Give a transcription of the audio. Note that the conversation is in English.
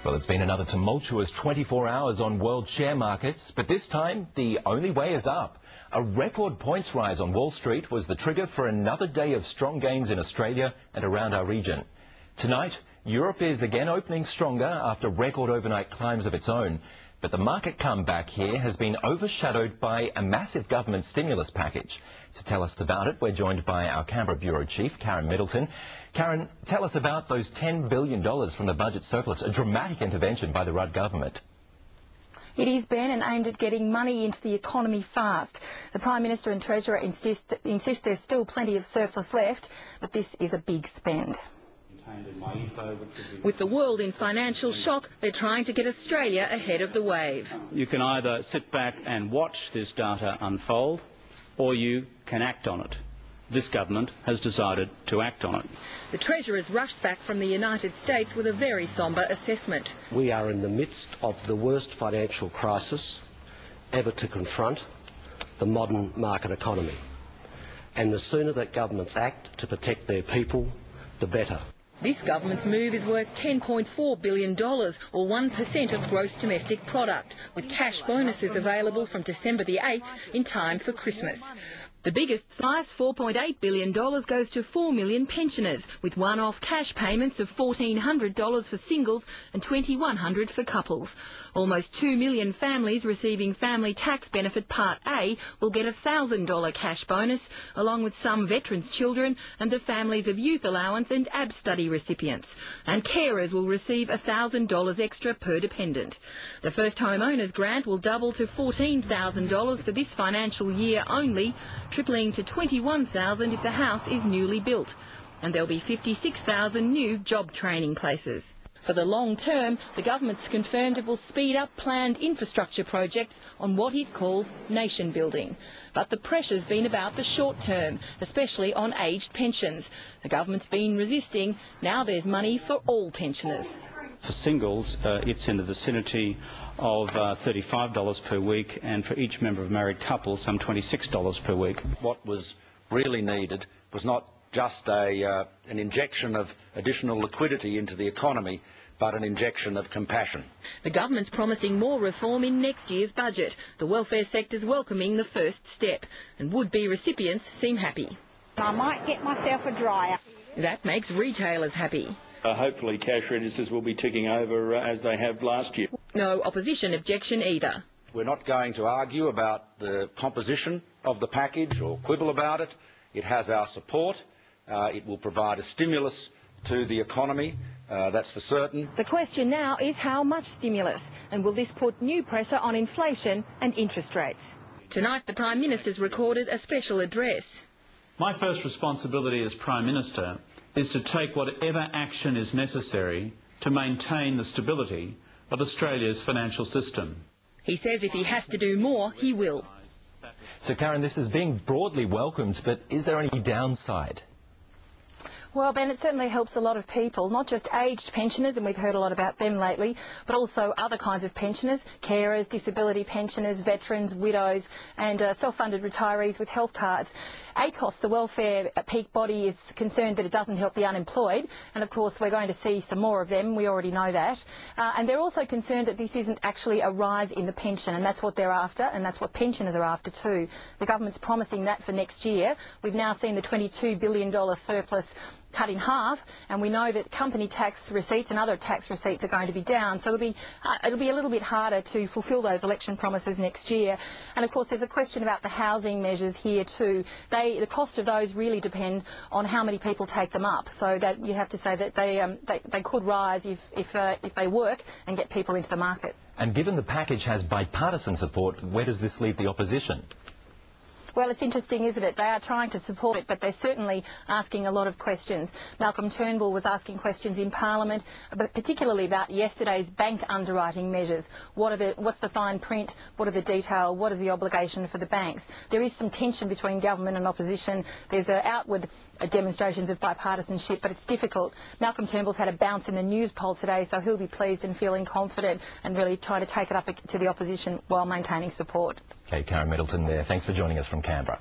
Well, it's been another tumultuous 24 hours on world share markets, but this time the only way is up. A record points rise on Wall Street was the trigger for another day of strong gains in Australia and around our region. Tonight, Europe is again opening stronger after record overnight climbs of its own. But the market comeback here has been overshadowed by a massive government stimulus package. To tell us about it, we're joined by our Canberra Bureau Chief, Karen Middleton. Karen, tell us about those $10 billion from the budget surplus, a dramatic intervention by the Rudd government. It is, Ben, and aimed at getting money into the economy fast. The Prime Minister and Treasurer insist there's still plenty of surplus left, but this is a big spend. With the world in financial shock, they're trying to get Australia ahead of the wave. You can either sit back and watch this data unfold, or you can act on it. This government has decided to act on it. The Treasurer's rushed back from the United States with a very sombre assessment. We are in the midst of the worst financial crisis ever to confront the modern market economy. And the sooner that governments act to protect their people, the better. This government's move is worth $10.4 billion, or 1% of gross domestic product, with cash bonuses available from December the 8th in time for Christmas. The biggest slice, $4.8 billion, goes to 4 million pensioners, with one-off cash payments of $1,400 for singles and $2,100 for couples. Almost 2 million families receiving Family Tax Benefit Part A will get a $1,000 cash bonus, along with some veterans' children and the families of youth allowance and AB study recipients. And carers will receive $1,000 extra per dependent. The first homeowners grant will double to $14,000 for this financial year only, tripling to $21,000 if the house is newly built. And there'll be 56,000 new job training places. For the long term, the government's confirmed it will speed up planned infrastructure projects on what it calls nation building. But the pressure's been about the short term, especially on aged pensions. The government's been resisting. Now there's money for all pensioners. For singles, it's in the vicinity of $35 per week, and for each member of a married couple, some $26 per week. What was really needed was not just an injection of additional liquidity into the economy, but an injection of compassion. The government's promising more reform in next year's budget. The welfare sector's welcoming the first step, and would-be recipients seem happy. I might get myself a dryer. That makes retailers happy. Hopefully cash registers will be ticking over as they have last year. No opposition objection either. We're not going to argue about the composition of the package or quibble about it. It has our support. It will provide a stimulus to the economy, that's for certain. The question now is how much stimulus, and will this put new pressure on inflation and interest rates? Tonight the Prime Minister's recorded a special address. My first responsibility as Prime Minister is to take whatever action is necessary to maintain the stability of Australia's financial system. He says if he has to do more, he will. So, Karen, this is being broadly welcomed, but is there any downside? Well, Ben, it certainly helps a lot of people, not just aged pensioners, and we've heard a lot about them lately, but also other kinds of pensioners, carers, disability pensioners, veterans, widows and self-funded retirees with health cards. ACOS, the welfare peak body, is concerned that it doesn't help the unemployed, and of course we're going to see some more of them, we already know that. And they're also concerned that this isn't actually a rise in the pension, and that's what they're after, and that's what pensioners are after too. The government's promising that for next year. We've now seen the $22 billion surplus cut in half, and we know that company tax receipts and other tax receipts are going to be down, so it'll be a little bit harder to fulfil those election promises next year. And of course there's a question about the housing measures here too. The cost of those really depend on how many people take them up, so that you have to say that they could rise if they work and get people into the market. And given the package has bipartisan support, where does this leave the opposition? Well, it's interesting, isn't it? They are trying to support it, but they're certainly asking a lot of questions. Malcolm Turnbull was asking questions in Parliament, but particularly about yesterday's bank underwriting measures. What's the fine print? What are the detail? What is the obligation for the banks? There is some tension between government and opposition. There's outward demonstrations of bipartisanship, but it's difficult. Malcolm Turnbull's had a bounce in the news poll today, so he'll be pleased and feeling confident and really trying to take it up to the opposition while maintaining support. Okay, Karen Middleton there. Thanks for joining us from Canberra.